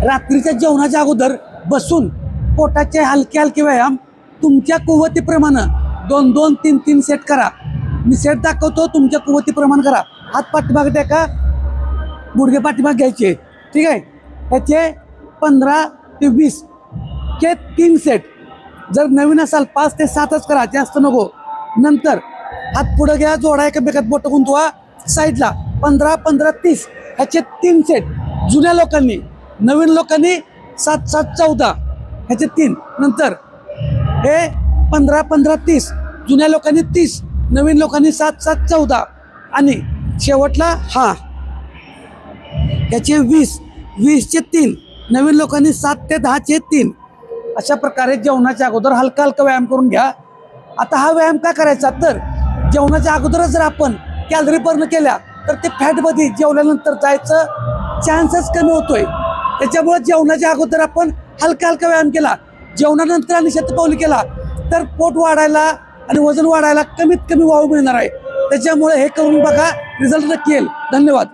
रात्रीच्या जेवणाच्या अगोदर बसून पोटाचे हलके हलके व्यायाम तुमच्या कुवतीप्रमाणे 2-2, 3-3 सेट करा. मी सेट दाखवतो, तुमच्या कुवतीप्रमाणे करा. हात पाठीमागे टेका, गुडघे पाठीमागे घ्यायचे. ठीक आहे. त्याचे 15 ते 20 चे 3 सेट. जर नवीन असाल 5 ते 7च करा, जास्त नको. नंतर हात पुढं घ्या, जोडा एकमेकात बोटं गुंतवा साईडला. 15-15, 30 ह्याचे 3 सेट जुन्या लोकांनी. नवीन लोकांनी 7-7, 14 ह्याचे 3. नंतर हे 15-15, 30 जुन्या लोकांनी 30, नवीन लोकांनी 7-7, 14. आणि शेवटला ह्याचे 20चे 3, नवीन लोकांनी 7 ते 10चे 3. अशा प्रकारे जेवणाच्या अगोदर हलका हलका व्यायाम करून घ्या. आता हा व्यायाम का करायचा, तर जेवणाच्या अगोदरच जर आपण कॅलरी बर्न केल्या तर ते फॅटमध्ये जेवल्यानंतर जायचं चान्सेस कमी होतोय. त्याच्यामुळे जेवणाच्या अगोदर आपण हलका हलका व्यायाम केला, जेवणानंतर आणि शतपावली केला तर पोट वाढायला आणि वजन वाढायला कमीत कमी वाव मिळणार आहे. त्याच्यामुळे हे करून बघा, रिझल्ट नक्की येईल. धन्यवाद.